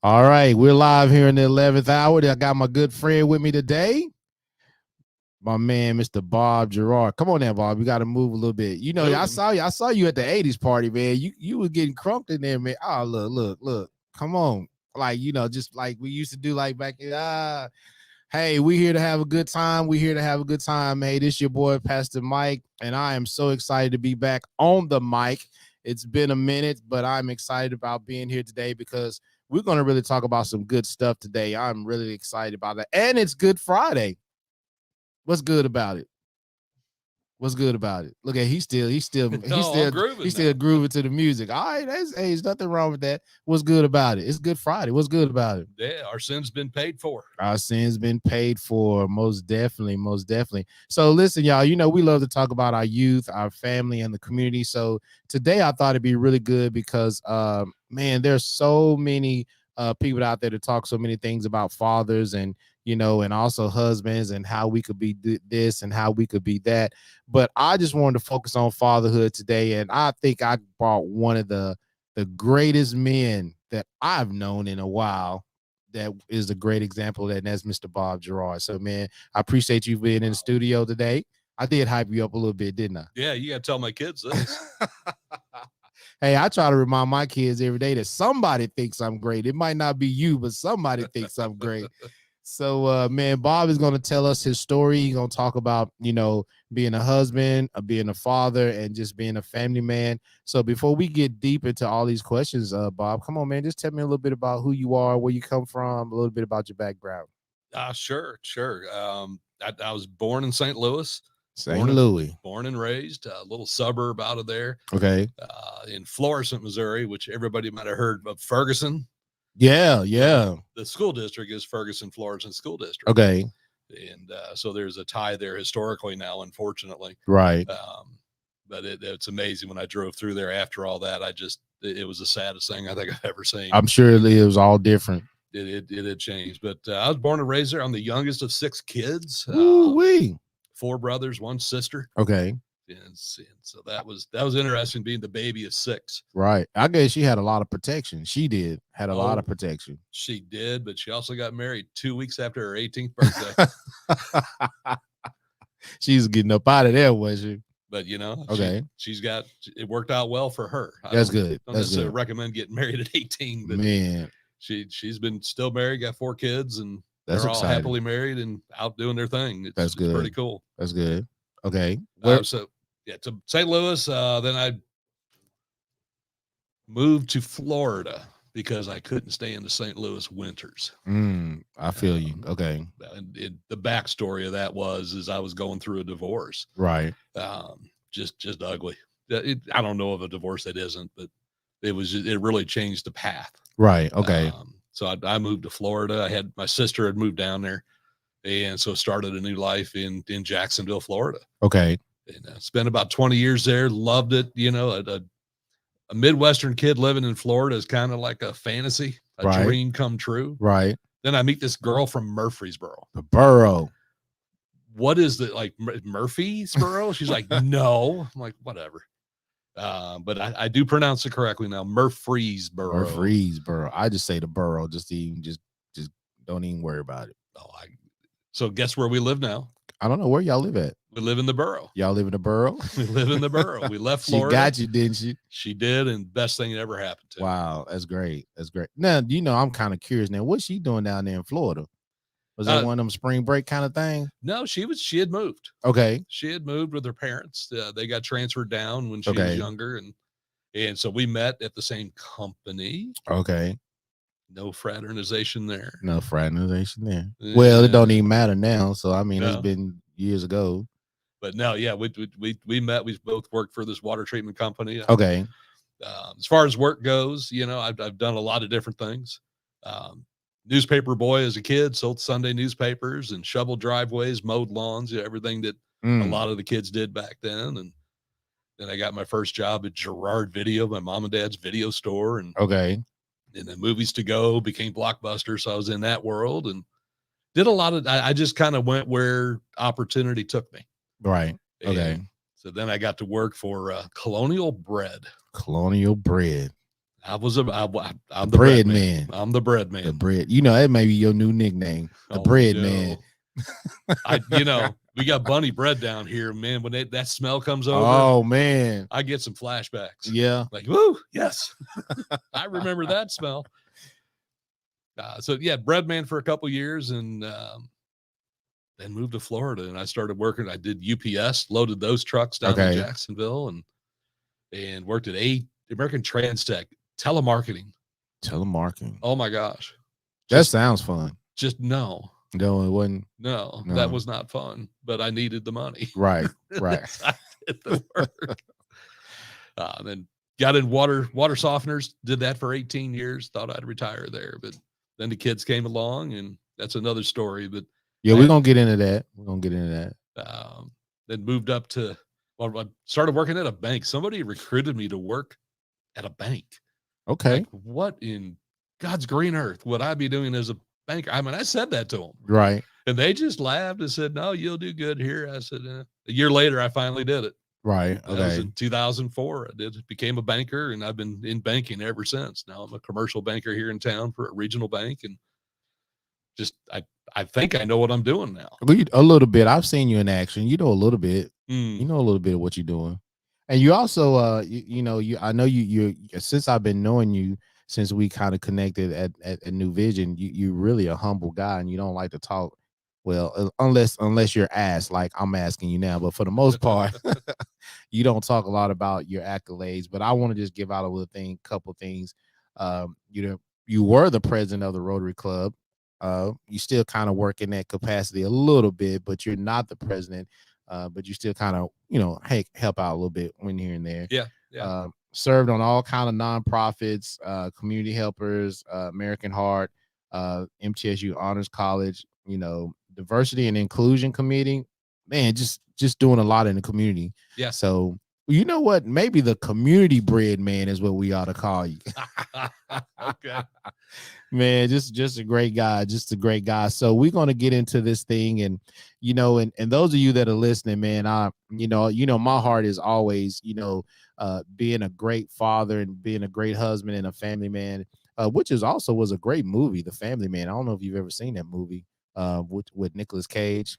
All right, we're live here in the 11th hour. I got my good friend with me today, my man, Mr. Bob Gerard. Come on now, Bob. You got to move a little bit. You know, I saw you at the 80s party, man. You were getting crunked in there, man. Oh, look. Come on. Like, just like we used to do like back in hey, we here to have a good time. We here to have a good time. Hey, this your boy, Pastor Mike, and I am so excited to be back on the mic. It's been a minute, but I'm excited about being here today because we're going to really talk about some good stuff today. I'm really excited about that. And it's Good Friday. What's good about it? What's good about it? Look at he's still grooving to the music. All right, there's nothing wrong with that. What's good about it? It's Good Friday. What's good about it? Yeah, our sin's been paid for. Our sin's been paid for, most definitely. So listen, y'all, we love to talk about our youth, our family, and the community. So today I thought it'd be really good because man, there's so many people out there to talk so many things about fathers and and also husbands and how we could be this and how we could be that. But I just wanted to focus on fatherhood today. And I think I brought one of the greatest men that I've known in a while. That is a great example of that, and that's Mr. Bob Gerard. So, man, I appreciate you being in the studio today. I did hype you up a little bit, didn't I? Yeah, you got to tell my kids this. Hey, I try to remind my kids every day that somebody thinks I'm great. It might not be you, but somebody thinks I'm great. So, man, Bob is going to tell us his story. He's going to talk about, being a husband, being a father, and just being a family man. So before we get deep into all these questions, Bob, come on, man, just tell me a little bit about who you are, where you come from, a little bit about your background. Sure. I was born in St. Louis. Born and raised, a little suburb out of there. Okay. In Florissant, Missouri, which everybody might have heard of Ferguson. Yeah. The school district is Ferguson Florissant School District. Okay. And so there's a tie there historically now, unfortunately. Right. But it's amazing when I drove through there after all that. It was the saddest thing I think I've ever seen. I'm sure it was all different. It had changed. But I was born and raised there. I'm the youngest of 6 kids. 4 brothers, 1 sister. Okay. And so that was interesting being the baby of 6. Right. I guess she had a lot of protection. She had a lot of protection. She did, but she also got married 2 weeks after her 18th birthday. She's getting up out of there, was she? But okay, it worked out well for her. That's good. I don't necessarily recommend getting married at 18, but man, she's been still married, got 4 kids, and that's they're exciting. all happily married and out doing their thing. That's good. It's pretty cool. That's good. Okay. To St. Louis. Then I moved to Florida because I couldn't stay in the St. Louis winters. I feel you. Okay. The backstory of that is I was going through a divorce. Right. Just ugly. I don't know of a divorce that isn't, but it really changed the path. Right. Okay. So I moved to Florida. My sister had moved down there, and so started a new life in Jacksonville, Florida. Okay. And spent about 20 years there. Loved it. A Midwestern kid living in Florida is kind of like a fantasy, a dream come true. Right. Then I meet this girl from Murfreesboro. The borough. What is the like Murfreesboro? She's like, no. I'm like, whatever. But I do pronounce it correctly now. Murfreesboro. Murfreesboro. I just say the borough. Just don't even worry about it. So guess where we live now? I don't know where y'all live at. We live in the borough. Y'all live in the borough? We live in the borough. We left Florida. She got you, didn't she? She did, and best thing that ever happened to me. Wow, that's great. That's great. Now, I'm kind of curious now. What's she doing down there in Florida? Was that one of them spring break kind of thing? No, she had moved. Okay. She had moved with her parents. They got transferred down when she was younger, and so we met at the same company. Okay. No fraternization there. No fraternization there. Well, it don't even matter now. So I mean, It's been years ago. But no, yeah, we met. We both worked for this water treatment company. Okay. As far as work goes, I've done a lot of different things. Newspaper boy as a kid, sold Sunday newspapers and shoveled driveways, mowed lawns, everything that a lot of the kids did back then. And then I got my first job at Gerard Video, my mom and dad's video store. And then Movies to Go became Blockbuster. So I was in that world and did a lot of, I just kind of went where opportunity took me. Right. Okay. And so then I got to work for Colonial Bread. Colonial Bread. I'm the bread man. I'm the bread man. The bread. You know, that may be your new nickname. The bread man. We got bunny bread down here, man. When that smell comes over, oh man, I get some flashbacks. Yeah, like woo, yes, I remember that smell. So yeah, bread man for a couple years, and then moved to Florida, and I started working. I did UPS, loaded those trucks down in Jacksonville, and worked at American Transtech telemarketing. Oh my gosh, that sounds fun. Just no. No, it wasn't. No, that was not fun, but I needed the money. Right. I did the work. Then got in water softeners, did that for 18 years, thought I'd retire there, but then the kids came along, and that's another story. But yeah, we're going to get into that. Then moved up to, I started working at a bank. Somebody recruited me to work at a bank. Okay. Like, what in God's green earth would I be doing as a banker? I mean, I said that to them. Right. And they just laughed and said, no, you'll do good here. I said, a year later, I finally did it. Right. That was in 2004. Became a banker, and I've been in banking ever since. Now I'm a commercial banker here in town for a regional bank. And just, I think I know what I'm doing now. A little bit. I've seen you in action. You know a little bit. You know a little bit of what you're doing. And you also, I know you since I've been knowing you, since we kind of connected at New Vision, you're really a humble guy, and you don't like to talk. Well, unless you're asked, like I'm asking you now, but for the most part, you don't talk a lot about your accolades. But I want to just give out a couple things. You were the president of the Rotary Club. You still kind of work in that capacity a little bit, but you're not the president. But you still kind of, help out a little bit when here and there. Yeah. Served on all kind of nonprofits, community helpers, American Heart, MTSU Honors College, diversity and inclusion committee. Man, just doing a lot in the community. Yeah. So you know what? Maybe the community bread man is what we ought to call you. Okay. Man, just a great guy, So we're going to get into this thing, and and those of you that are listening, man, my heart is always, being a great father and being a great husband and a family man, which was a great movie, The Family Man. I don't know if you've ever seen that movie with Nicolas Cage.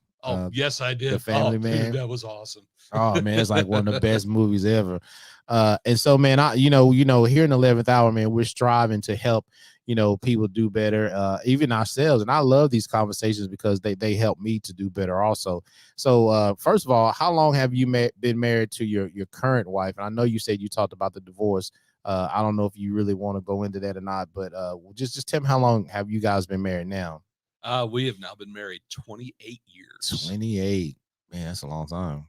Yes, I did. The Family Man. Dude, that was awesome. Oh man, it's like one of the best movies ever. And so, man, here in the 11th hour, man, we're striving to help, people do better, even ourselves. And I love these conversations because they help me to do better also. So, first of all, how long have you been married to your current wife? And I know you said you talked about the divorce. I don't know if you really want to go into that or not, but just tell me, how long have you guys been married now? We have now been married 28 years. 28. Man, that's a long time.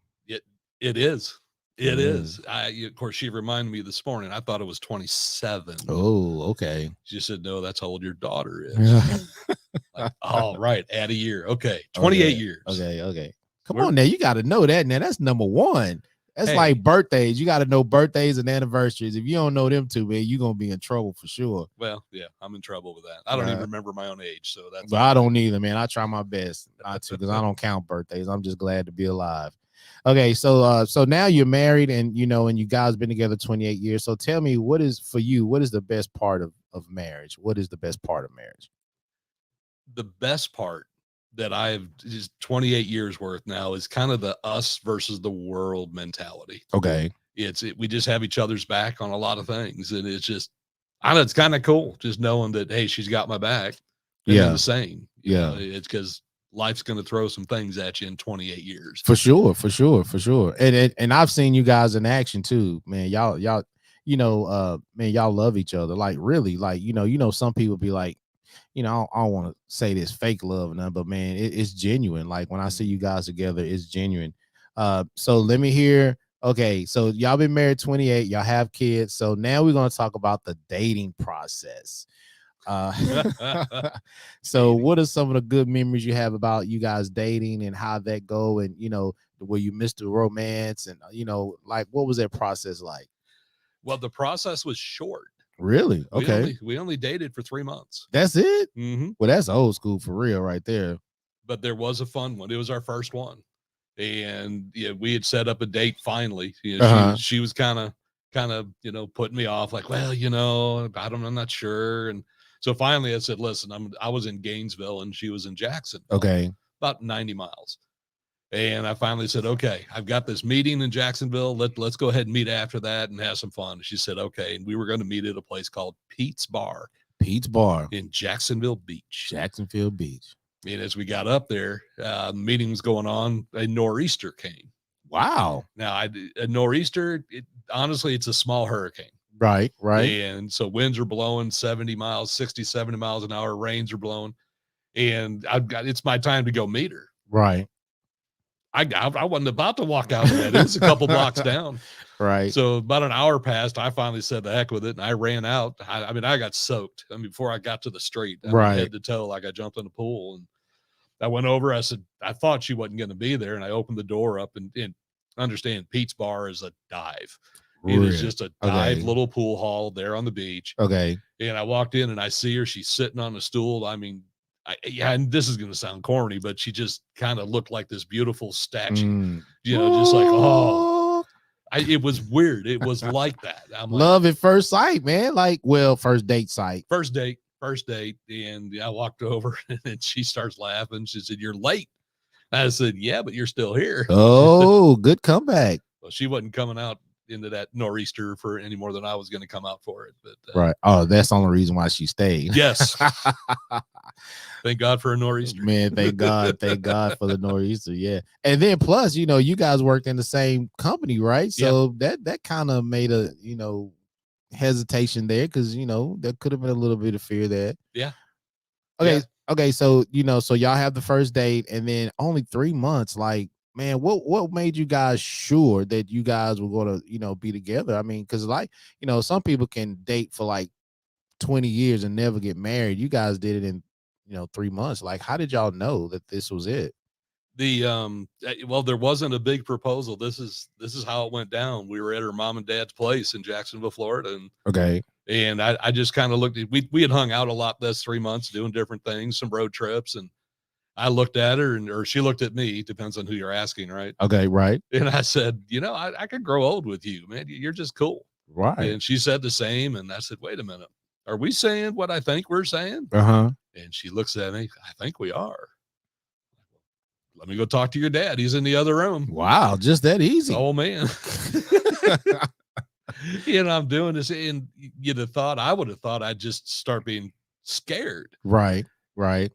It is. It is. Of course, she reminded me this morning. I thought it was 27. Oh, okay. She said, no, that's how old your daughter is. All right. Add a year. Okay. 28 years. Okay. Come on now. You got to know that now. That's number one. That's like birthdays. You got to know birthdays and anniversaries. If you don't know them two, man, you're going to be in trouble for sure. Well, yeah, I'm in trouble with that. I don't even remember my own age. So that's. But I don't either, man. I try my best not to, because I don't count birthdays. I'm just glad to be alive. Okay, so now you're married, and and you guys been together 28 years. So tell me, what is the best part of marriage? What is the best part of marriage? The best part that I've just 28 years worth now is kind of the us versus the world mentality. Okay. We just have each other's back on a lot of things. And it's just, I know, it's kind of cool just knowing that, hey, she's got my back. And the same. You know, it's because life's going to throw some things at you in 28 years. For sure. And I've seen you guys in action too, man. Y'all, man, y'all love each other. Like, really, like, some people be like, I don't want to say this fake love or nothing, but man, it's genuine. Like, when I see you guys together, it's genuine. So let me hear. Okay, so y'all been married 28, y'all have kids. So now we're going to talk about the dating process. So what are some of the good memories you have about you guys dating and how that go? And, where you missed the romance and, like, what was that process like? Well, the process was short. Really? Okay. We only dated for 3 months. That's it? Mm-hmm. Well, that's old school for real right there. But there was a fun one. It was our first one. And we had set up a date finally. She was kind of kind of, putting me off like, well, I'm not sure. And so finally I said, listen, I was in Gainesville and she was in Jacksonville. Okay. About 90 miles. And I finally said, okay, I've got this meeting in Jacksonville. Let's go ahead and meet after that and have some fun. And she said, okay. And we were going to meet at a place called Pete's Bar in Jacksonville Beach. And as we got up there, the meeting was going on. A nor'easter came. Wow. Now, a nor'easter, honestly, it's a small hurricane. Right. And so winds are blowing 70 miles, 60, 70 miles an hour. Rains are blowing. And it's my time to go meet her. Right. I wasn't about to walk out of that. It was a couple blocks down. Right. So about an hour passed. I finally said the heck with it. And I ran out. I got soaked. Before I got to the street, head to toe, like I jumped in the pool. And I went over. I said, I thought she wasn't going to be there. And I opened the door up and understand Pete's Bar is a dive. It is just a dive little pool hall there on the beach. Okay. And I walked in and I see her. She's sitting on a stool. And this is going to sound corny, but she just kind of looked like this beautiful statue, just like, it was weird. It was like that. Love at first sight, man. First date sight. First date. And I walked over and she starts laughing. She said, "You're late." I said, "Yeah, but you're still here." Oh, good comeback. Well, she wasn't coming out into that nor'easter for any more than I was going to come out for it. But right. Oh, that's the only reason why she stayed. Yes. Thank God for a nor'easter. Man, thank God for the nor'easter. Yeah. And then plus, you guys worked in the same company, right? So that kind of made a, hesitation there because there could have been a little bit of fear there. Yeah. Okay. So so y'all have the first date and then only 3 months. Like, man, what made you guys sure that you guys were going to, be together? Because some people can date for like 20 years and never get married. You guys did it in, 3 months. Like, how did y'all know that this was it? There wasn't a big proposal. This is how it went down. We were at her mom and dad's place in Jacksonville, Florida. And I just kind of looked at, we had hung out a lot this 3 months doing different things, some road trips. And I looked at her or she looked at me, depends on who you're asking. Right. Okay. Right. And I said, I could grow old with you, man. You're just cool. Right. And she said the same. And I said, wait a minute. Are we saying what I think we're saying? Uh-huh. And she looks at me. I think we are. Let me go talk to your dad. He's in the other room. Wow. Just that easy. Oh, man. I'm doing this. And I would have thought I'd just start being scared. Right.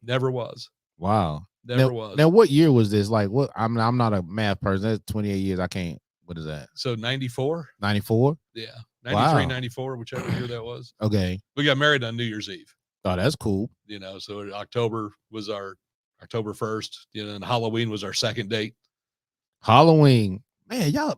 Never was. Wow. Never was. Now, what year was this? Like, what? I'm not a math person. That's 28 years. I can't. What is that? So 94? 94? Yeah. 93, 94, whichever year that was. Okay. We got married on New Year's Eve. Oh, that's cool. So October was our October 1st, and Halloween was our second date. Halloween. Man, y'all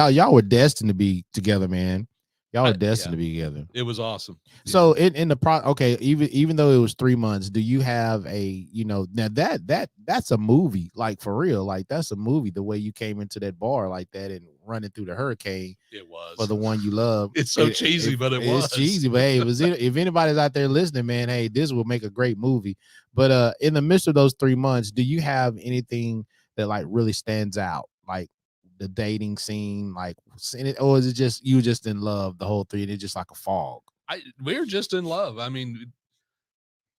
y'all were destined to be together, man. Y'all were destined to be together. It was awesome. So in the even though it was 3 months, do you have a now that's a movie, like for real, like that's a movie. The way you came into that bar like that and running through the hurricane, it was for the one you love. It's so cheesy, but it was cheesy. But hey, if anybody's out there listening, man, hey, this will make a great movie. But in the midst of those 3 months, do you have anything that like really stands out, like the dating scene, like, or is it just you just in love the whole three and it's just like a fog? We're just in love.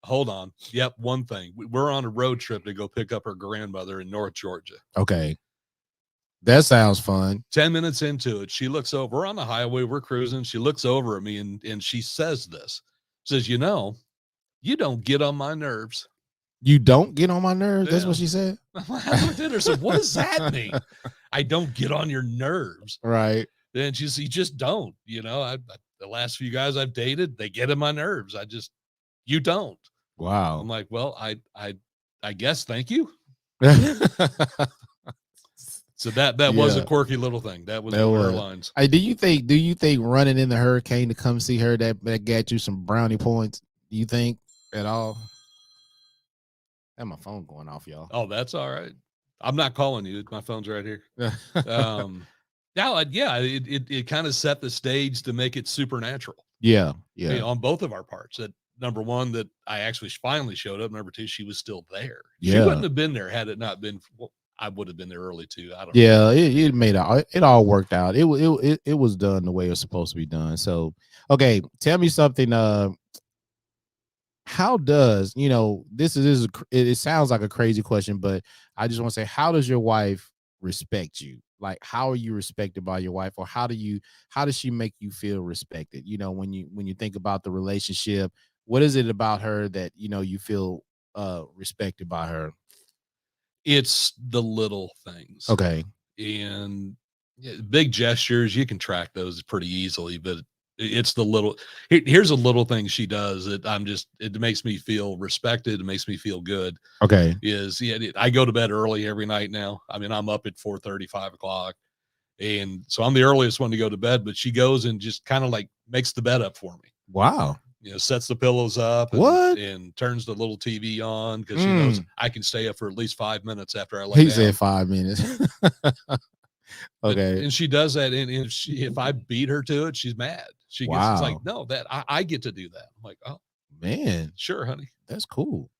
Hold on. Yep. One thing, we're on a road trip to go pick up her grandmother in North Georgia. Okay. That sounds fun. 10 minutes into it, she looks over. We're on the highway. We're cruising. She looks over at me and she says this. Says, you don't get on my nerves. You don't get on my nerves? Yeah. That's what she said? I looked at her. So what does that mean? I don't get on your nerves. Right. And she says, you just don't. The last few guys I've dated, they get on my nerves. You don't. Wow. I'm like, well, I guess, thank you. So that was a quirky little thing. That was one of her lines. Do you think running in the hurricane to come see her that got you some brownie points? Do you think at all? And my phone going off, y'all. Oh, that's all right. I'm not calling you. My phone's right here. It kind of set the stage to make it supernatural. Yeah. On both of our parts. That number one, that I actually finally showed up. Number two, she was still there. Yeah. She wouldn't have been there had it not been. I would have been there early too. I don't Yeah, know. it all worked out. It was done the way it was supposed to be done. So, okay, tell me something. How does it sounds like a crazy question, but I just want to say, how does your wife respect you? Like, how are you respected by your wife, or how does she make you feel respected? When you think about the relationship, what is it about her that you feel respected by her? It's the little things. Okay. And yeah, big gestures, you can track those pretty easily, but it's the little here's a little thing she does that it makes me feel respected. It makes me feel good. Okay. I go to bed early every night now. I mean, I'm up at 4:30, 5 o'clock. And so I'm the earliest one to go to bed, but she goes and just kind of like makes the bed up for me. Wow. Sets the pillows up What? and turns the little TV on because she knows Mm. I can stay up for at least 5 minutes after I lay He down. said 5 minutes. Okay. And she does that. And if I beat her to it, she's mad. It's like, Wow. no, that I get to do that. I'm like, oh, Man, sure, honey. that's cool.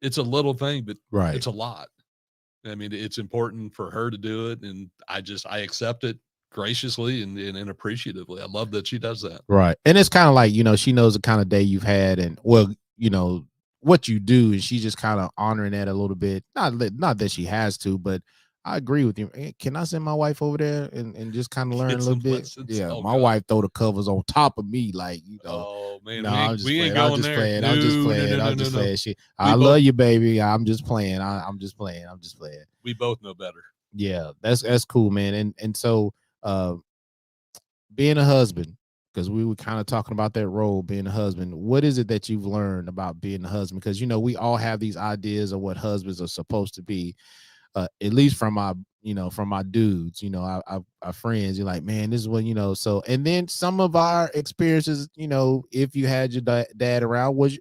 It's a little thing, but Right. it's a lot. I mean, it's important for her to do it. And I accept it graciously and appreciatively. I love that she does that. Right. And it's kind of like, she knows the kind of day you've had, and what you do, and she's just kind of honoring that a little bit. Not that she has to, but I agree with you. Hey, can I send my wife over there and just kind of learn a little bit? Lessons. Yeah, Oh, my God. wife throw the covers on top of me, like, Oh man, no, I'm just we playing. ain't I'm going just there. playing. No, I'm just playing. no, I'm just playing. I both, love you, baby. I'm just playing. I'm just playing. I'm just playing. We both know better. Yeah, that's cool, man. And so being a husband, because we were kind of talking about that role, being a husband, what is it that you've learned about being a husband? Because we all have these ideas of what husbands are supposed to be, at least from my dudes, our friends. You're like, man, this is what so, and then some of our experiences, if you had your dad around, was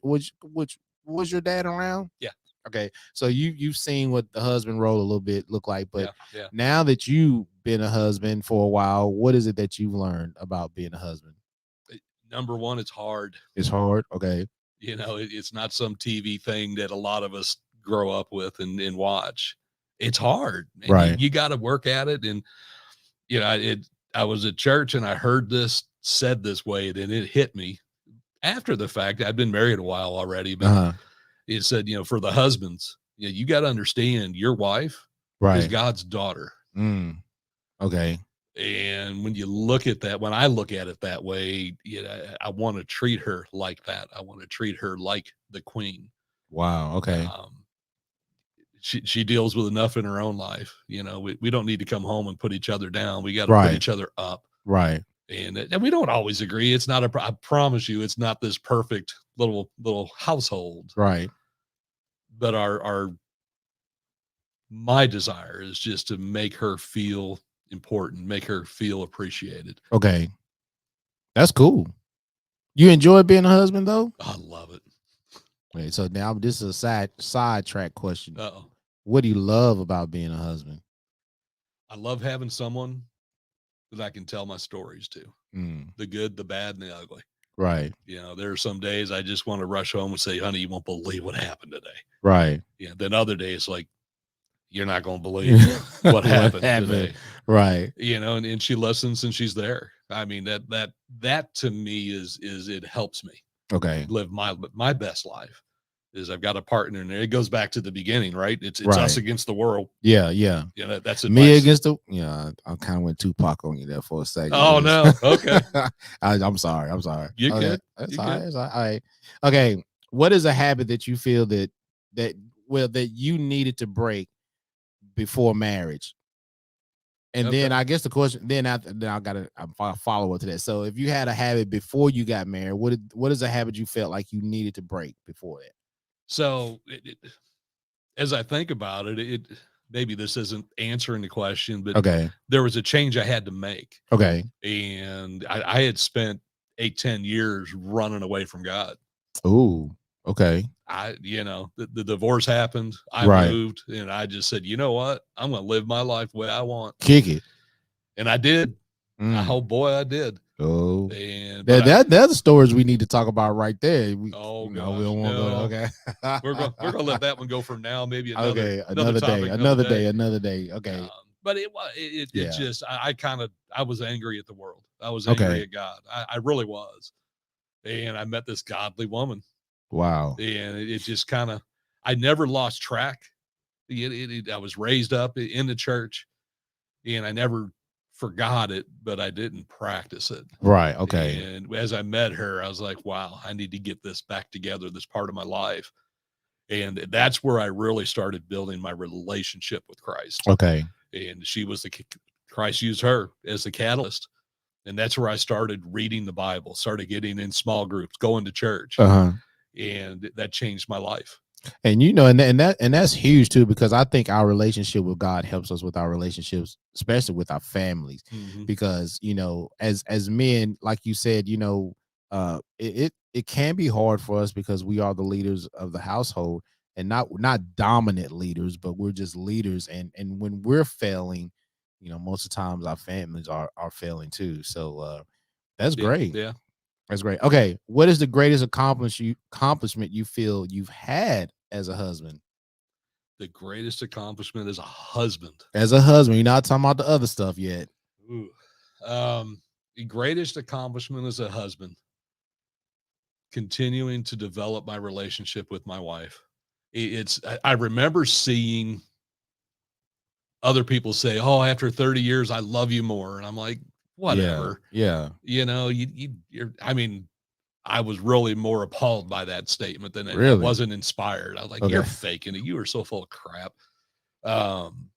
your dad around? Yeah. Okay, so you've seen what the husband role a little bit look like, but yeah. Now that you've been a husband for a while, what is it that you've learned about being a husband? Number one, it's hard. It's hard. Okay. It's not some TV thing that a lot of us grow up with and watch. It's hard, and Right. you got to work at it. And I was at church and I heard this said this way, and it hit me after the fact. I'd been married a while already, but it said, for the husbands, you got to understand your wife is God's daughter. Okay. And when you look at that, when I look at it that way, I want to treat her like that. I want to treat her like the queen. Wow. Okay. She deals with enough in her own life. We don't need to come home and put each other down. We got to put each other up. Right. And we don't always agree. It's not I promise you, it's not this perfect little household. Right. But my desire is just to make her feel important, make her feel appreciated. Okay. That's cool. You enjoy being a husband though? I love it. Wait, so now this is a sidetrack question. Uh-oh. What do you love about being a husband? I love having someone that I can tell my stories to. The good, the bad, and the ugly. Right. There are some days I just want to rush home and say, honey, you won't believe what happened today. Right. Yeah. Then other days, like, you're not going to believe what happened today. Right. And she listens and she's there. I mean, that to me is it helps me. Okay. Live my best life. Is I've got a partner in there. It goes back to the beginning, right? It's us against the world. Yeah, yeah. That's me against the. Yeah, I kind of went Tupac on you there for a second. Oh no, okay. I'm sorry. You good? That's all right. All right. Okay. What is a habit that you feel that you needed to break before marriage? And then I guess the question, then I got a follow up to that. So if you had a habit before you got married, what is a habit you felt like you needed to break before that? So as I think about it, maybe this isn't answering the question, but there was a change I had to make. Okay. And I had spent 8-10 years running away from God. Ooh. Okay. The divorce happened. I moved and I just said, you know what? I'm going to live my life the way I want. Kick it. And I did. Oh boy, I did. Oh, And that's the stories we need to talk about right there. We, oh we gosh, don't want to go. Okay, we're gonna let that one go for now. Maybe okay, another day, topic, another day. Okay, but it yeah, just I was angry at the world. I was angry okay, at God. I really was. And I met this godly woman, wow, and it just kind of I never lost track. I was raised up in the church, and I never forgot it, but I didn't practice it. right, okay, And as I met her, I was like, wow, I need to get this back together, this part of my life. And that's where I really started building my relationship with Christ. okay, And she was Christ used her as the catalyst. And that's where I started reading the Bible, started getting in small groups, going to church. uh-huh. And that changed my life. And and that's huge too, because I think our relationship with God helps us with our relationships, especially with our families. Mm-hmm. Because as men, like you said, it can be hard for us because we are the leaders of the household, and not dominant leaders, but we're just leaders. And when we're failing, most of the times our families are failing too. So that's Yeah. great. Yeah. That's great. Okay, what is the greatest accomplishment you feel you've had as a husband? The greatest accomplishment as a husband. As a husband, you're not talking about the other stuff yet. Ooh. The greatest accomplishment as a husband, continuing to develop my relationship with my wife. I remember seeing other people say, "Oh, after 30 years, I love you more," and I'm like, Yeah, whatever. yeah, I mean, I was really more appalled by that statement than I really. wasn't inspired. I was like, "You're Okay, faking it. You are so full of crap." Um,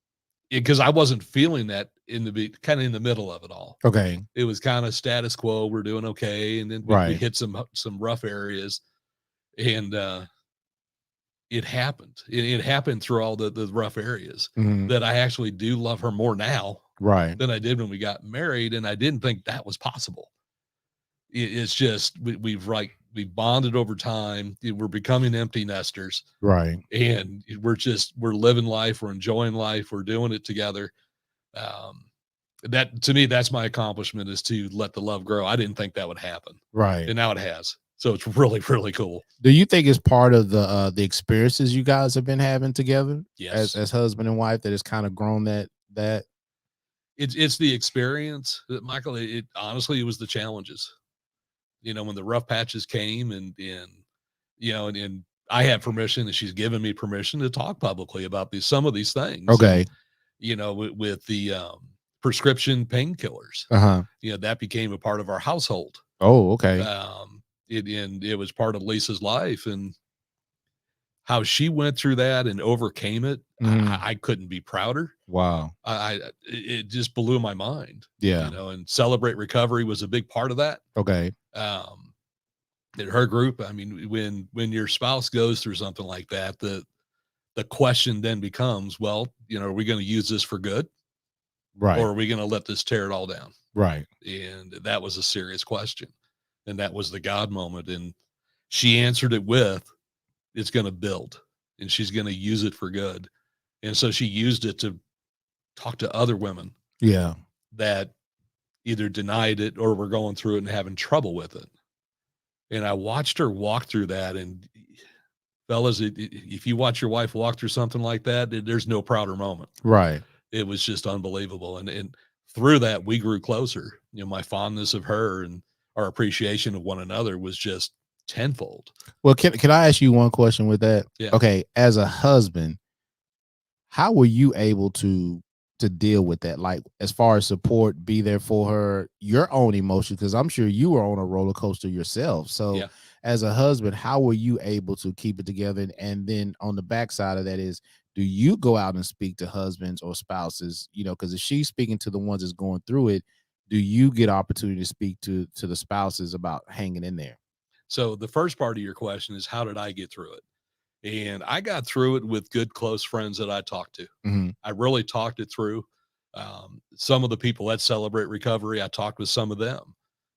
because I wasn't feeling that kind of in the middle of it all. okay, It was kind of status quo. We're doing okay, and then we right. hit some rough areas, and it happened. It happened through all the rough areas Hmm. that I actually do love her more now Right, than I did when we got married, and I didn't think that was possible. It's just we bonded over time. We're becoming empty nesters, right, and we're living life. We're enjoying life. We're doing it together. Um, that to me, that's my accomplishment, is to let the love grow. I didn't think that would happen, right. and now it has. So it's really, really cool. Do you think it's part of the experiences you guys have been having together as Yes, husband and wife that has kind of grown that? it's the experience, Michael. It honestly, it was the challenges. When the rough patches came, and I had permission, and she's given me permission to talk publicly about some of these things, and Okay. with the prescription painkillers, Uh-huh. that became a part of our household. Oh, okay. It was part of Lisa's life, and how she went through that and overcame it. Hmm. I couldn't be prouder. Wow. It just blew my mind, Yeah. and Celebrate Recovery was a big part of that. Okay. Um, in her group, I mean, when your spouse goes through something like that, the question then becomes, well, are we going to use this for good, or Right. are we going to let this tear it all down? Right. And that was a serious question, and that was the God moment. And she answered it with, "It's going to build, and she's going to use it for good." And so she used it to talk to other women Yeah. that either denied it or were going through it and having trouble with it. And I watched her walk through that. And fellas, if you watch your wife walk through something like that, there's no prouder moment. Right. It was just unbelievable. And through that, we grew closer. My fondness of her and our appreciation of one another was just tenfold. Well, can I ask you one question with that? Yeah. Okay, as a husband, how were you able to deal with that? Like, as far as support, be there for her, your own emotions, because I'm sure you were on a roller coaster yourself. So Yeah. as a husband, how were you able to keep it together? And then on the backside of that is, do you go out and speak to husbands or spouses? Because if she's speaking to the ones that's going through it, do you get opportunity to speak to the spouses about hanging in there? So the first part of your question is, how did I get through it? And I got through it with good, close friends that I talked to. Hmm. I really talked it through. Some of the people that Celebrate Recovery, I talked with some of them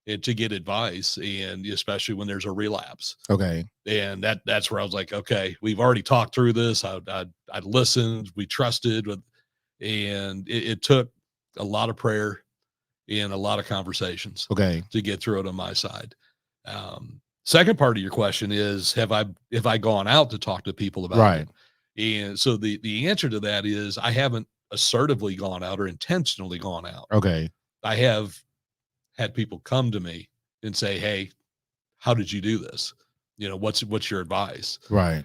and to get advice, and especially when there's a relapse. Okay. And that's where I was like, okay, we've already talked through this. I listened, we trusted, and it took a lot of prayer and a lot of conversations Okay. to get through it on my side. Second part of your question is, have I gone out to talk to people about Right. it? And so the answer to that is I haven't assertively gone out or intentionally gone out. Okay. I have had people come to me and say, "Hey, how did you do this? You know, what's your advice?" Right.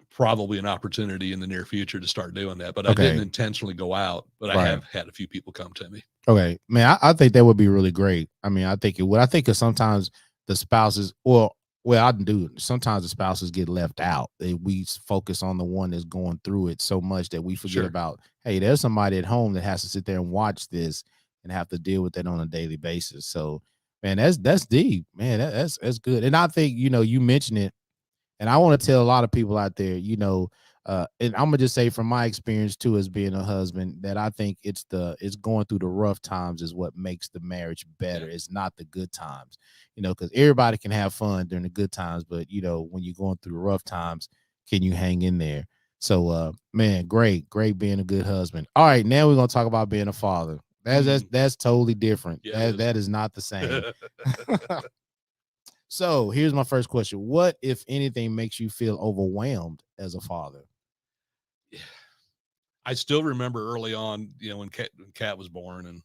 Probably an opportunity in the near future to start doing that, but I Okay. didn't intentionally go out, but I Right. have had a few people come to me. Okay, man, I think that would be really great. I mean, I think it would. I think that sometimes the spouses, or well, I do. Sometimes the spouses get left out. We focus on the one that's going through it so much that we forget Sure. about, hey, there's somebody at home that has to sit there and watch this and have to deal with that on a daily basis. So, man, that's deep, man. That's good. And I think you mentioned it. And I want to tell a lot of people out there, and I'm gonna just say from my experience too, as being a husband, that I think it's going through the rough times is what makes the marriage better. Yeah. It's not the good times, because everybody can have fun during the good times, but when you're going through the rough times, can you hang in there? So, man, great being a good husband. All right, now we're gonna talk about being a father. That's totally different. Yeah, That is not the same. So here's my first question. What, if anything, makes you feel overwhelmed as a father? I still remember early on, when Kat was born and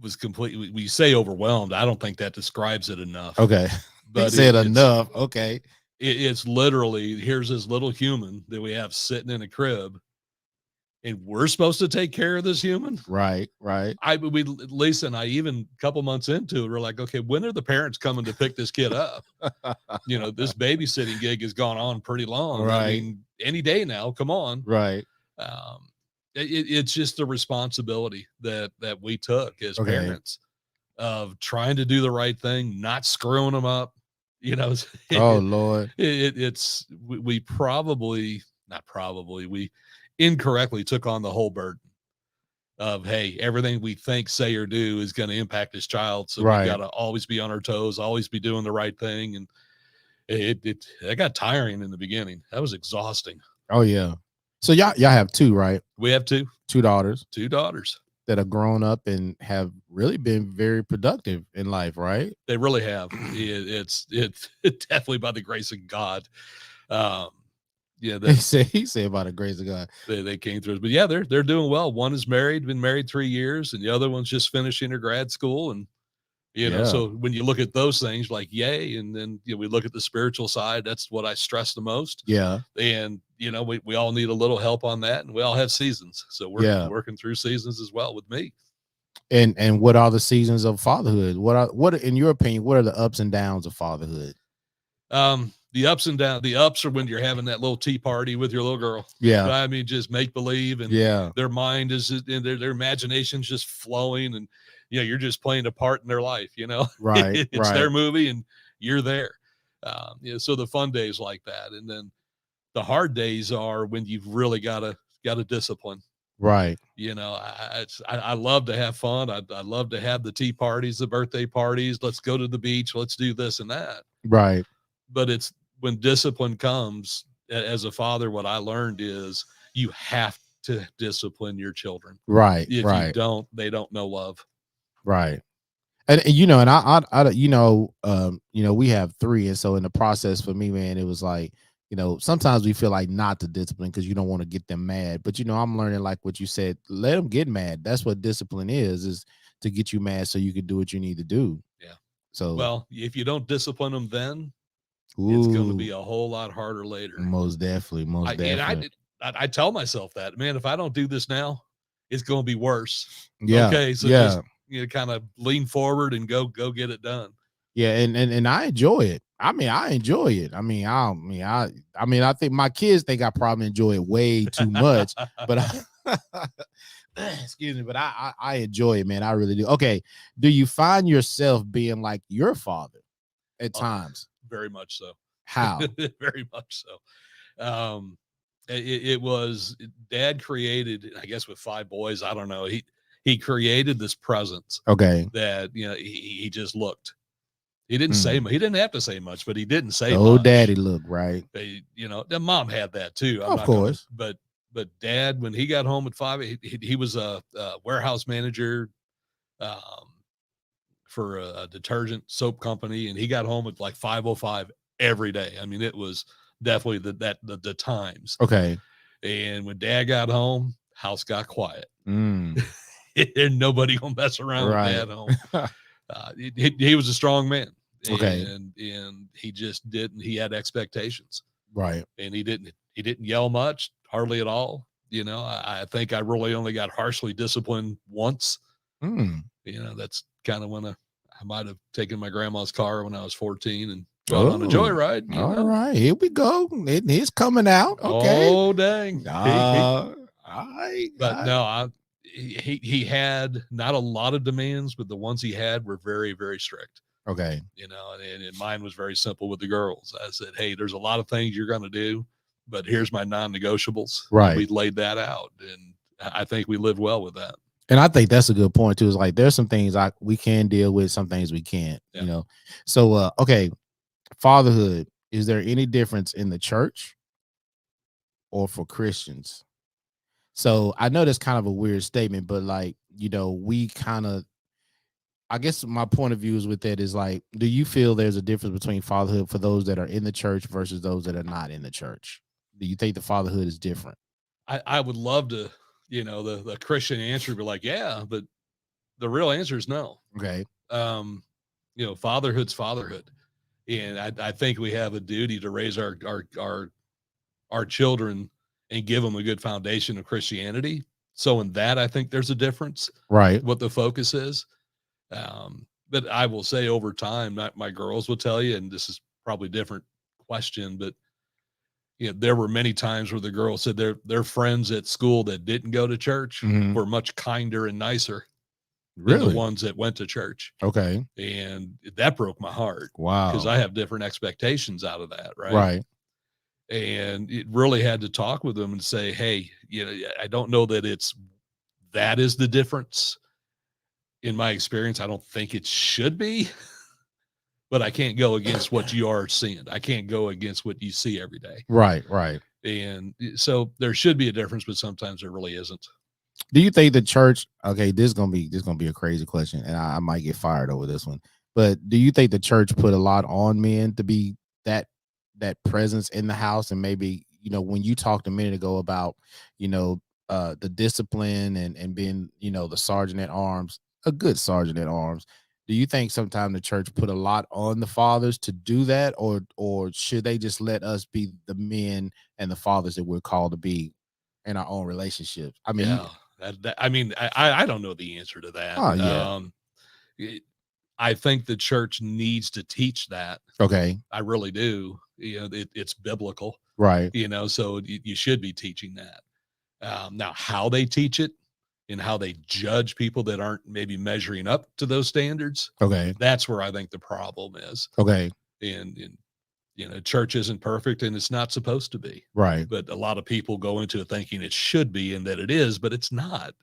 was completely, we say overwhelmed. I don't think that describes it enough. Okay. He But said enough. Okay. It's literally, here's this little human that we have sitting in a crib, and we're supposed to take care of this human. Right. Lisa and I, even a couple months into it, we're like, okay, when are the parents coming to pick this kid up? This babysitting gig has gone on pretty long. Right. I mean, any day now, come on. Right. It's just a responsibility that we took as parents of trying to do the right thing, not screwing them up. Oh Lord. We probably, not probably, we incorrectly took on the whole burden of, hey, everything we think, say, or do is going to impact this child. So we got to always be on our toes, always be doing the right thing. And it got tiring in the beginning. That was exhausting. Oh yeah. So y'all have two, right? We have two daughters that have grown up and have really been very productive in life, right? They really have. It's definitely by the grace of God. Yeah, he said by the grace of God they came through. But yeah, they're doing well. One is married, been married 3 years, and the other one's just finishing her grad school. And so when you look at those things, like, yay, and then we look at the spiritual side, that's what I stress the most. Yeah. And we all need a little help on that, and we all have seasons. So we're working through seasons as well with me. And what are the seasons of fatherhood? What in your opinion, what are the ups and downs of fatherhood? The ups and downs. The ups are when you're having that little tea party with your little girl. Yeah. I mean, just make believe, and their mind is, and their imagination's just flowing, and you're just playing a part in their life. Right. It's their movie, and you're there. So the fun days like that, and then the hard days are when you've really got to discipline. Right. I love to have fun. I love to have the tea parties, the birthday parties. Let's go to the beach. Let's do this and that. Right. But it's when discipline comes, as a father, what I learned is you have to discipline your children. Right. If you don't, they don't know love. Right. And I we have 3. And so in the process for me, man, it was like, sometimes we feel like not to discipline because you don't want to get them mad. But, I'm learning, like what you said, let them get mad. That's what discipline is to get you mad so you can do what you need to do. Yeah. So, well, if you don't discipline them then, it's going to be a whole lot harder later. Most definitely. I tell myself that, man, if I don't do this now, it's going to be worse. Yeah. Okay. So just kind of lean forward and go get it done. Yeah, and I enjoy it. I enjoy it. I think my kids think I probably enjoy it way too much, but excuse me, but I enjoy it, man. I really do. Okay, do you find yourself being like your father at times? Very much so. How? Very much so. It was Dad created, I guess, with 5 boys. I don't know. He created this presence. Okay. That he just looked. He didn't say much. He didn't have to say much, but he didn't say much. Oh, Daddy look, right. The mom had that too. Of course. But But Dad, when he got home at 5, he was a warehouse manager um, for a detergent soap company, and he got home at like 5:05 every day. I mean, it was definitely the times. Okay. And when Dad got home, house got quiet. Mm. And nobody gonna mess around with Right. Dad home. He was a strong man, Okay. and he just didn't. He had expectations, Right. and he didn't yell much, hardly at all. You know, I think I really only got harshly disciplined once. Mm. You know, that's kind of when I might have taken my grandma's car when I was 14 and gone on a Oh, joyride. You all know, right. Here we go. It's coming out. Okay. oh dang, All right. but no, he had not a lot of demands, but the ones he had were very, very strict. Okay. You know, and mine was very simple with the girls. I said, hey, there's a lot of things you're going to do, but here's my non-negotiables. Right. And we laid that out, and I think we lived well with that. And I think that's a good point too. Is like there's some things we can deal with, some things we can't. Yeah. You know. So okay, fatherhood. Is there any difference in the church or for Christians? So I know that's kind of a weird statement, but like, you know, we kind of, I guess my point of view is with that is like, do you feel there's a difference between fatherhood for those that are in the church versus those that are not in the church? Do you think the fatherhood is different? I would love to, you know, the Christian answer would be like, yeah, but the real answer is no. Okay. You know, fatherhood's fatherhood. And I think we have a duty to raise our children and give them a good foundation of Christianity. So in that, I think there's a difference, Right. what the focus is. But I will say over time, my girls will tell you, and this is probably a different question, but you know, there were many times where the girls said their friends at school that didn't go to church were much kinder and nicer than the Really? ones that went to church. Okay. And that broke my heart. Wow. Because I have different expectations out of that, right? Right. And it really had to talk with them and say, hey, you know, I don't know that that is the difference. In my experience, I don't think it should be, but I can't go against what you are seeing. I can't go against what you see every day. Right. Right. And so there should be a difference, but sometimes there really isn't. Do you think the church? Okay, this is gonna be a crazy question, and I might get fired over this one. But do you think the church put a lot on men to be that presence in the house? And maybe, you know, when you talked a minute ago about, you know, the discipline and being, you know, the sergeant at arms, a good sergeant at arms. Do you think sometimes the church put a lot on the fathers to do that, or should they just let us be the men and the fathers that we're called to be in our own relationships? I mean, yeah, I mean, I don't know the answer to that. oh yeah. I think the church needs to teach that. Okay. I really do. You know, it's biblical, Right. you know, so you should be teaching that. Now, how they teach it and how they judge people that aren't maybe measuring up to those standards, Okay. that's where I think the problem is. Okay. And you know, church isn't perfect and it's not supposed to be. Right. But a lot of people go into it thinking it should be and that it is, but it's not.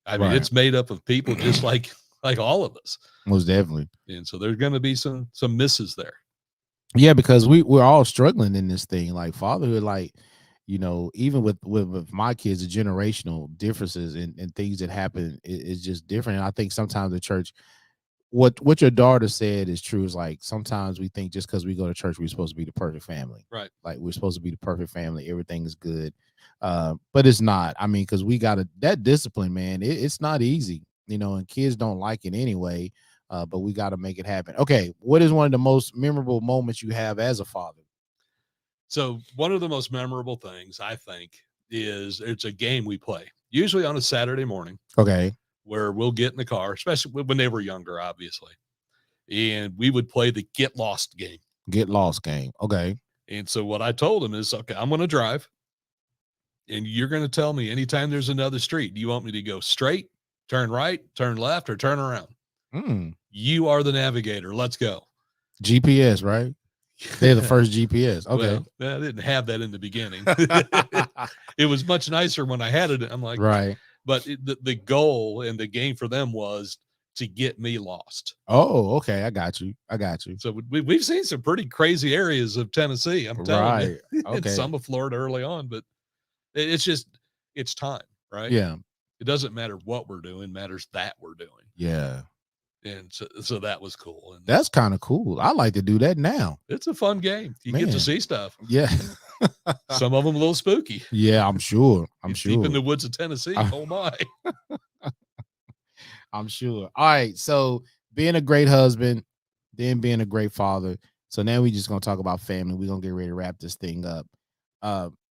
I mean, Right. it's made up of people just like all of us. Most definitely. And so there's going to be some misses there. Yeah, because we're all struggling in this thing, like fatherhood, like, you know, even with my kids, the generational differences and things that happen is just different. And I think sometimes the church, what your daughter said is true. Is like sometimes we think just because we go to church, we're supposed to be the perfect family, Right? Like we're supposed to be the perfect family. Everything is good, but it's not. I mean, because we got that discipline, man. It's not easy, you know, and kids don't like it anyway. But we got to make it happen. Okay, what is one of the most memorable moments you have as a father? So one of the most memorable things I think is it's a game we play usually on a Saturday morning. Okay. Where we'll get in the car, especially when they were younger, obviously. And we would play the get lost game. Get lost game. Okay. And so what I told him is, okay, I'm going to drive. And you're going to tell me anytime there's another street, do you want me to go straight, turn right, turn left, or turn around? You are the navigator. Let's go. GPS, right? They're the first GPS. Okay. Well, I didn't have that in the beginning. It was much nicer when I had it. I'm like, right. But the goal and the game for them was to get me lost. Oh, okay. I got you. So we've seen some pretty crazy areas of Tennessee. I'm telling you, Okay. and some of Florida early on, but it's just it's time, right? Yeah. It doesn't matter what we're doing, matters that we're doing. Yeah. And so that was cool. And That's kind of cool. I like to do that now. it's a fun game. You get to see stuff. Yeah. Some of them a little spooky. Yeah, I'm sure. Deep in the woods of Tennessee. Oh my. I'm sure. All right. So being a great husband, then being a great father. So now we just gonna talk about family. We're gonna get ready to wrap this thing up.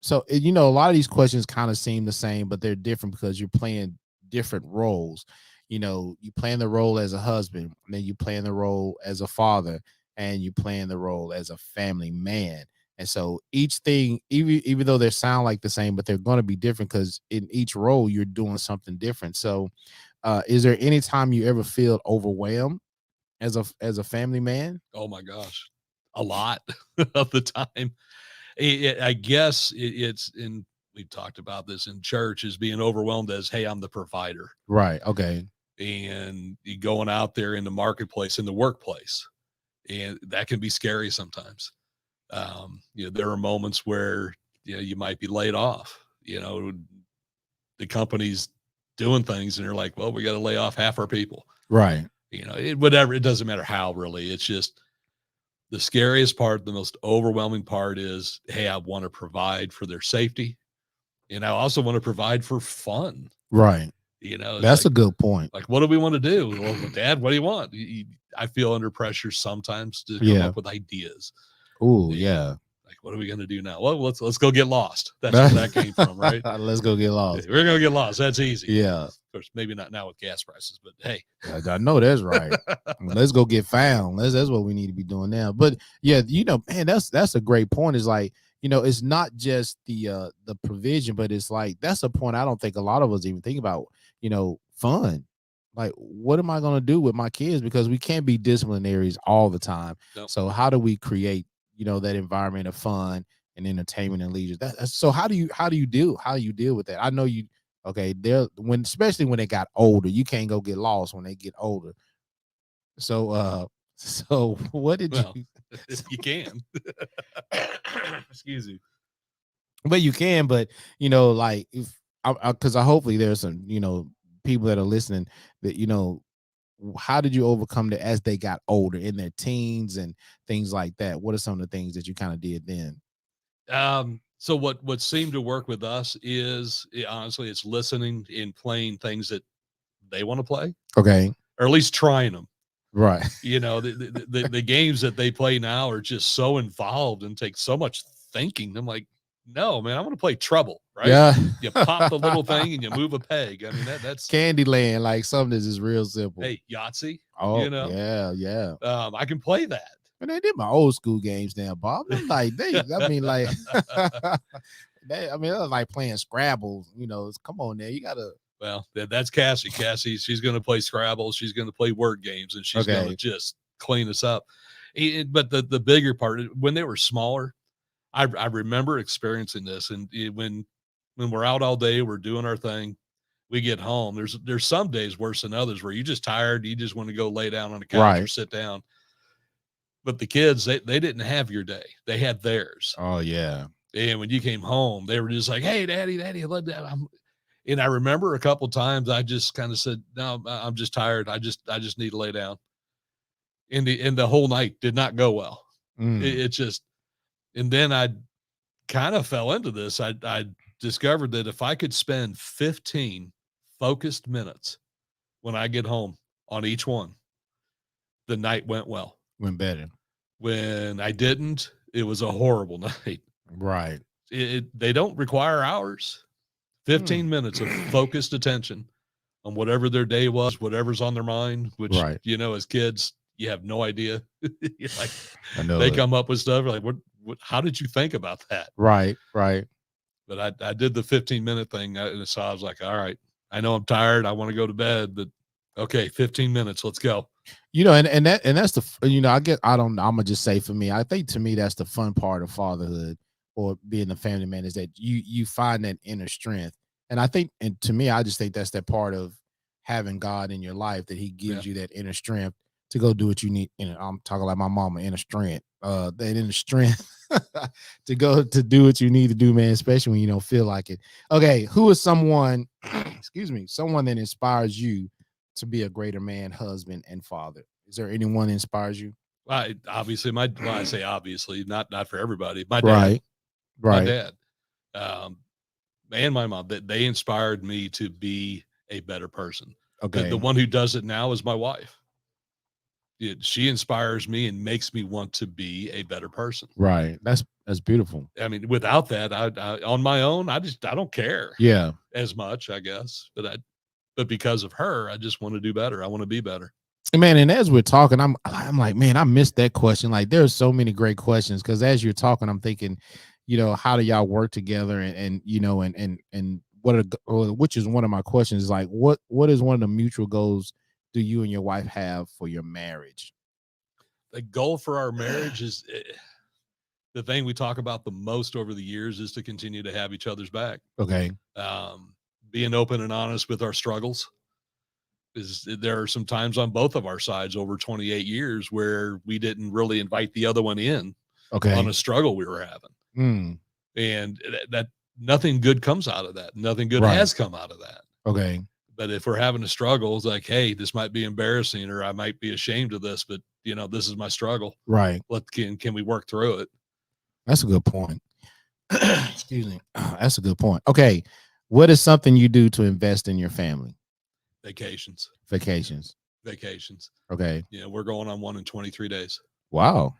So a lot of these questions kind of seem the same, but they're different because you're playing different roles. You playing the role as a husband, and then you playing the role as a father, and you playing the role as a family man. And so each thing, even though they sound like the same, but they're going to be different because in each role you're doing something different. So is there any time you ever feel overwhelmed as a family man? Oh my gosh. A lot of the time. I guess it's in, we've talked about this in church, is being overwhelmed as, hey, I'm the provider. Right. Okay. And you going out there in the marketplace, in the workplace, and that can be scary sometimes. There are moments where, you might be laid off, the company's doing things and they're like, well, we got to lay off half our people. Right. Whatever. It doesn't matter how, really. It's just the scariest part, the most overwhelming part is, hey, I want to provide for their safety. And I also want to provide for fun. Right. That's a good point. Like, what do we want to do? Well, Dad, what do you want? I feel under pressure sometimes to come up with ideas. Oh, yeah. Like, what are we going to do now? Well, let's go get lost. That's where that came from, right? Let's go get lost. We're going to get lost. That's easy. Yeah. Of course, maybe not now with gas prices, but hey. I know that's right. Let's go get found. That's what we need to be doing now. But yeah, man, that's a great point. Is like, it's not just the provision, but it's like, that's a point I don't think a lot of us even think about, fun. Like, what am I going to do with my kids? Because we can't be disciplinaries all the time. Nope. So how do we create, that environment of fun and entertainment and leisure? So how do you deal with that? I know you, okay, especially when they got older, you can't go get lost when they get older. So what did you? You can. Excuse me. But you can, but like, if because hopefully there's some people that are listening that how did you overcome that as they got older in their teens and things like that? What are some of the things that you kind of did then? So what seemed to work with us is, honestly, it's listening and playing things that they want to play. Okay. Or at least trying them. Right. The games that they play now are just so involved and take so much thinking. I'm like, no, man, I want to play Trouble, right? Yeah. You pop the little thing and you move a peg. I mean, that's Candyland, like something that's just real simple. Hey, Yahtzee. Oh, yeah. I can play that. And they did my old school games now, Bob. I'm like, I mean, that was like playing Scrabble. Come on now, you gotta. Well, that's Cassie. She's going to play Scrabble. She's going to play word games, and she's going to just clean us up. But the bigger part, when they were smaller, I remember experiencing this. And when we're out all day, we're doing our thing, we get home. There's some days worse than others where you're just tired. You just want to go lay down on the couch or sit down. But the kids, they didn't have your day. They had theirs. Oh, yeah. And when you came home, they were just like, hey, Daddy, and I remember a couple of times I just kind of said, no, I'm just tired. I just need to lay down. And the whole night did not go well. It just, and then I kind of fell into this. I discovered that if I could spend 15 focused minutes when I get home on each one, the night went well. Went better. When I didn't, it was a horrible night. Right. They don't require hours. 15 minutes of focused attention on whatever their day was, whatever's on their mind, which, as kids, you have no idea. Like, they come up with stuff like, what, how did you think about that? Right. But I did the 15-minute thing. So I was like, all right, I know I'm tired. I want to go to bed, but okay, 15 minutes, let's go. And that's the, I'm gonna just say, for me, I think to me, that's the fun part of fatherhood or being a family man, is that you find that inner strength. And I think, and to me, I just think that's that part of having God in your life, that he gives you that inner strength to go do what you need. I'm talking like my mama, in a strength. That in the strength to go to do what you need to do, man, especially when you don't feel like it. Okay, who is someone, excuse me, someone that inspires you to be a greater man, husband, and father? Is there anyone that inspires you? Obviously, well, I say obviously, not for everybody. My dad, Right, my right. dad, um, and my mom, that they inspired me to be a better person. The Okay, one who does it now is my wife. She inspires me and makes me want to be a better person. right. That's beautiful. I mean, without that, I on my own, I don't care Yeah. as much, I guess. But because of her, I just want to do better. I want to be better. Man, and as we're talking, I'm like, man, I missed that question. Like, there's so many great questions because as you're talking, I'm thinking, how do y'all work together, and what are which is one of my questions is like, what is one of the mutual goals do you and your wife have for your marriage? The goal for our marriage is the thing we talk about the most over the years is to continue to have each other's back. Okay. Um, Being open and honest with our struggles. There are some times on both of our sides over 28 years where we didn't really invite the other one in Okay. on a struggle we were having. Mm. And that nothing good comes out of that. Nothing good Right. has come out of that. Okay. But if we're having a struggle, it's like, hey, this might be embarrassing, or I might be ashamed of this, but this is my struggle. Right. Can we work through it? That's a good point. Excuse me. That's a good point. Okay. What is something you do to invest in your family? Vacations. Vacations. Okay. We're going on one in 23 days. Wow.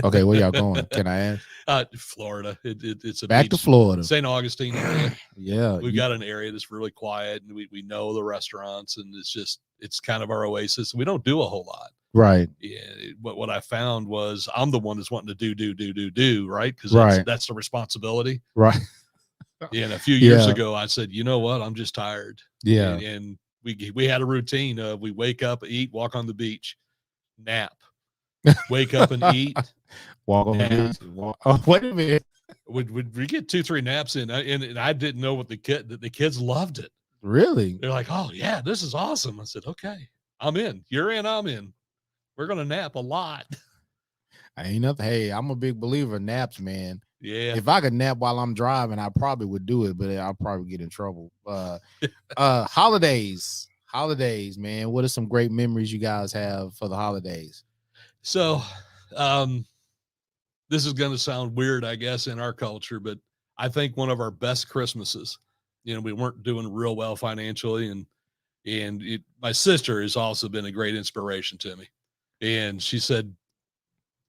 Okay, where y'all going? Can I ask? Florida. It's a Back beach, to Florida. St. Augustine area. Yeah. We've got an area that's really quiet, and we know the restaurants, and it's kind of our oasis. We don't do a whole lot. Right. Yeah. What I found was I'm the one that's wanting to do, right? Because Right. that's the responsibility. Right. And a few years Yeah. ago, I said, you know what? I'm just tired. Yeah. And we had a routine of we wake up, eat, walk on the beach, nap, wake up and eat, walk on the beach. Oh, wait a minute. We get 2-3 naps in, and I didn't know what the kids loved it. Really? They're like, oh yeah, this is awesome. I said, okay, I'm in. You're in. I'm in. We're gonna nap a lot. Ain't nothing. Hey, I'm a big believer in naps, man. Yeah. If I could nap while I'm driving, I probably would do it, but I'll probably get in trouble. Holidays, man. What are some great memories you guys have for the holidays? So, this is going to sound weird, I guess, in our culture, but I think one of our best Christmases, we weren't doing real well financially, and my sister has also been a great inspiration to me. And she said,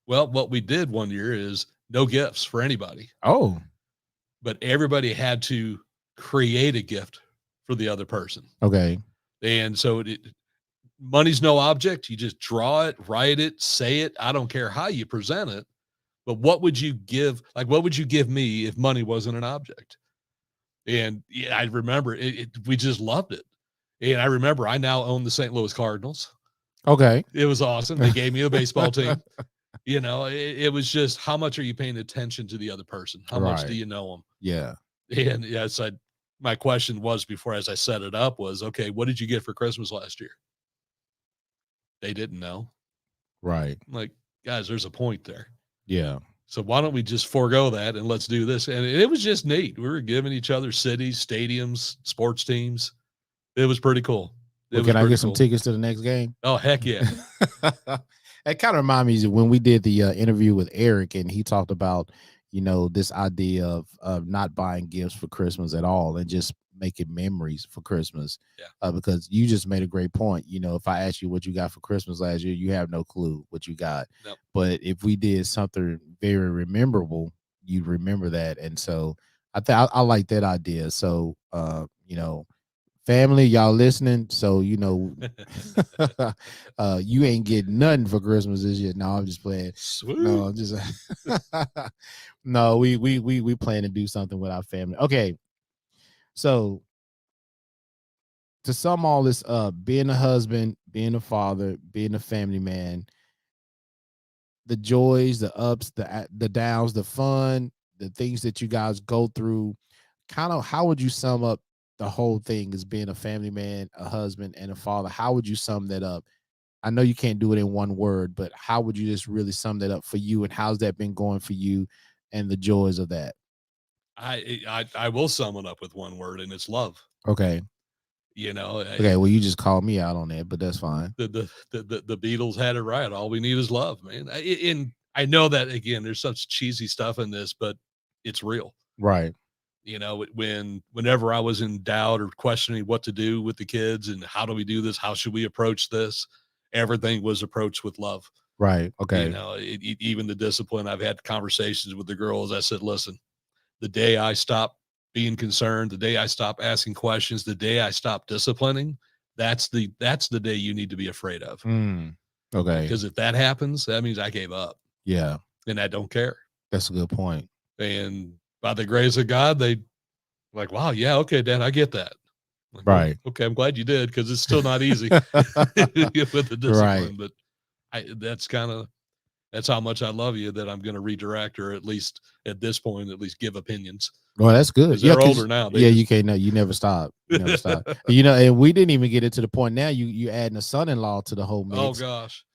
well, what we did one year is no gifts for anybody. Oh, but everybody had to create a gift for the other person. Okay. And so money's no object. You just draw it, write it, say it. I don't care how you present it, but what would you give? Like, what would you give me if money wasn't an object? And yeah, I remember we just loved it. And I remember I now own the St. Louis Cardinals. Okay. It was awesome. They gave me a baseball team. It was just, how much are you paying attention to the other person? How much do you know them? Yeah. And yes, my question was before, as I set it up, was, okay, what did you get for Christmas last year? They didn't know. Right. I'm like, guys, there's a point there. Yeah. So why don't we just forego that and let's do this? And it was just neat. We were giving each other cities, stadiums, sports teams. It was pretty cool. Can I get some tickets to the next game? Oh, heck yeah. It kind of reminds me of when we did the interview with Eric, and he talked about, this idea of not buying gifts for Christmas at all and just making memories for Christmas. Yeah. Because you just made a great point. If I ask you what you got for Christmas last year, you have no clue what you got. Nope. But if we did something very memorable, you'd remember that. And so I like that idea. So, family, y'all listening, so you ain't getting nothing for Christmas this year. No, I'm just playing. Sweet. No, I'm just no, we plan to do something with our family. Okay, so to sum all this up, being a husband, being a father, being a family man, the joys, the ups, the downs, the fun, the things that you guys go through, kind of how would you sum up the whole thing as being a family man, a husband, and a father? How would you sum that up I know you can't do it in one word, but how would you just really sum that up for you, and how's that been going for you and the joys of that? I will sum it up with one word, and it's love. Okay. You know, Okay. Well, you just called me out on that, but that's fine. the Beatles had it right. All we need is love, man. And I know that, again, there's such cheesy stuff in this, but it's real. Right. You know, whenever I was in doubt or questioning what to do with the kids and how do we do this, how should we approach this, everything was approached with love. Right. You Okay. know, even the discipline. I've had conversations with the girls. I said, listen, the day I stop being concerned, the day I stop asking questions, the day I stop disciplining, that's the day you need to be afraid of. Okay. Because if that happens, that means I gave up. Yeah. And I don't care. That's a good point. And by the grace of God, they like, wow, yeah, okay, Dad, I get that. Like, Right. well, okay, I'm glad you did, because it's still not easy with the discipline. Right. But that's how much I love you, that I'm going to redirect, or at least at this point, at least give opinions. Well, that's good. Because Yeah, they're older now. Yeah, you can't know. You never stop. You never stop. You know, and we didn't even get it to the point now. You adding a son-in-law to the whole mix. Oh gosh.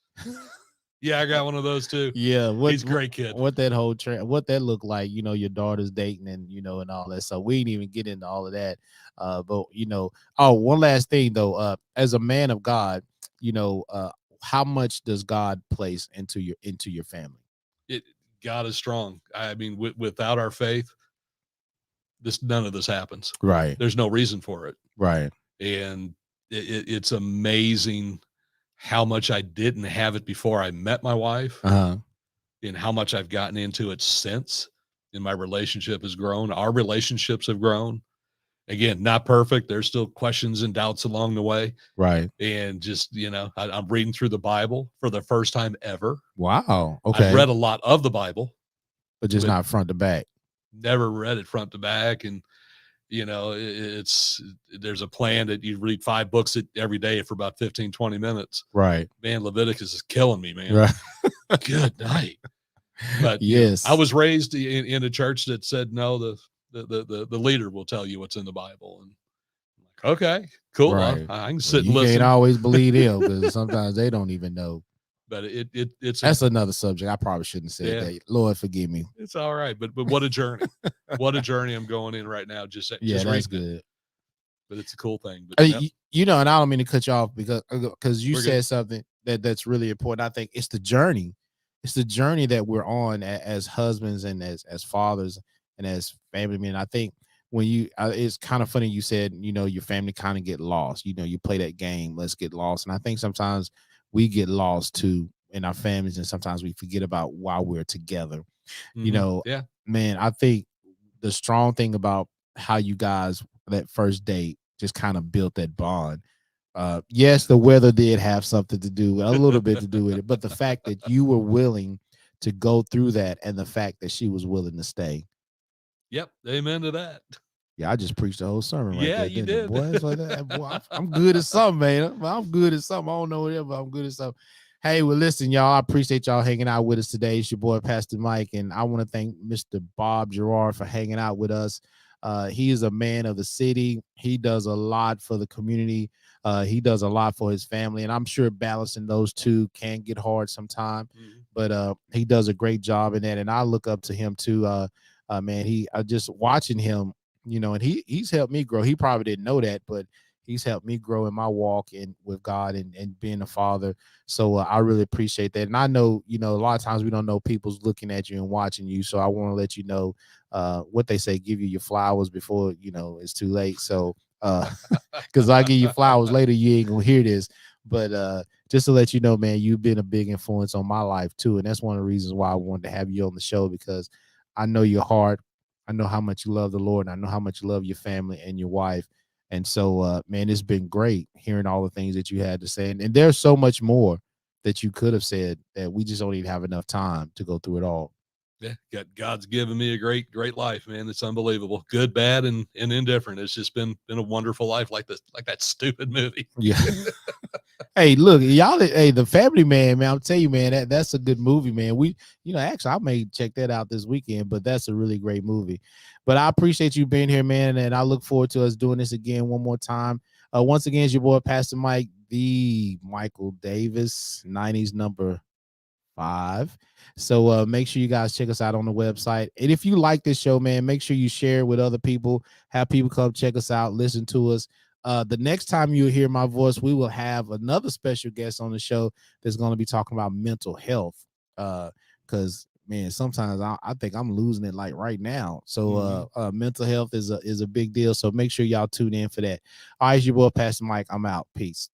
Yeah, I got one of those too. Yeah, he's a great kid. What that whole what that looked like, you know, your daughter's dating, and you know, and all that. So we didn't even get into all of that. But you know, one last thing though, as a man of God, you know, how much does God place into your family? God is strong. I mean, without our faith, none of this happens. Right. There's no reason for it. Right. And it's amazing how much I didn't have it before I met my wife, and how much I've gotten into it since. And my relationship has grown. Our relationships have grown. Again, not perfect. There's still questions and doubts along the way. Right. And just, you know, I'm reading through the Bible for the first time ever. Wow. Okay. I've read a lot of the Bible, but just not front to back. Never read it front to back. And, you know, there's a plan that you read 5 books every day for about 15, 20 minutes. Right. Man, Leviticus is killing me, man. Right. Good night. But yes, you know, I was raised in a church that said, no, the leader will tell you what's in the Bible. And I'm like, okay, cool. Right. I can sit and you listen. You can't always believe them, because sometimes they don't even know. But that's another subject. I probably shouldn't say that. Lord forgive me. It's all right. But what a journey. What a journey I'm going in right now. Just that's good. But it's a cool thing. But you know, and I don't mean to cut you off, because you said something that's really important. I think it's the journey. It's the journey that we're on as husbands and as fathers and as family men. I think when you, it's kind of funny you said, you know, your family kind of get lost. You know, you play that game, let's get lost. And I think sometimes we get lost too in our families, and sometimes we forget about why we're together. You know, man, I think the strong thing about how you guys, that first date, just kind of built that bond. Yes, the weather did have something to do, a little bit to do with it, but the fact that you were willing to go through that, and the fact that she was willing to stay. Yep. Amen to that. Yeah, I just preached the whole sermon right there. You did. Boy, it's like that. Boy, I'm good at something, man. I'm good at something. I don't know whatever, but I'm good at something. Hey, well, listen, y'all, I appreciate y'all hanging out with us today. It's your boy, Pastor Mike, and I want to thank Mr. Bob Gerard for hanging out with us. He is a man of the city. He does a lot for the community. He does a lot for his family, and I'm sure balancing those two can get hard sometime, but he does a great job in that, and I look up to him too. Man, just watching him, you know, and he's helped me grow. He probably didn't know that, but he's helped me grow in my walk with God and being a father. So I really appreciate that. And I know, you know, a lot of times we don't know people's looking at you and watching you. So I want to let you know what they say, give you your flowers before, you know, it's too late. So because I give you flowers later, you ain't gonna hear this. But just to let you know, man, you've been a big influence on my life too. And that's one of the reasons why I wanted to have you on the show, because I know your heart. I know how much you love the Lord, and I know how much you love your family and your wife. And so, man, it's been great hearing all the things that you had to say. And there's so much more that you could have said that we just don't even have enough time to go through it all. Yeah, God's given me a great life, man. It's unbelievable. Good, bad, and indifferent. It's just been a wonderful life, like that stupid movie. Yeah. Hey, look, y'all. Hey, The Family Man, man. I'm telling you, man, that's a good movie, man. Actually, I may check that out this weekend, but that's a really great movie. But I appreciate you being here, man, and I look forward to us doing this again one more time. Once again, it's your boy Pastor Mike, the Michael Davis, 90s number 5. So make sure you guys check us out on the website. And if you like this show, man, make sure you share it with other people. Have people come check us out, listen to us. The next time you hear my voice, we will have another special guest on the show that's going to be talking about mental health. Because man, sometimes I think I'm losing it like right now. So mental health is a big deal. So make sure y'all tune in for that. All right, it's your boy Pastor Mike. I'm out. Peace.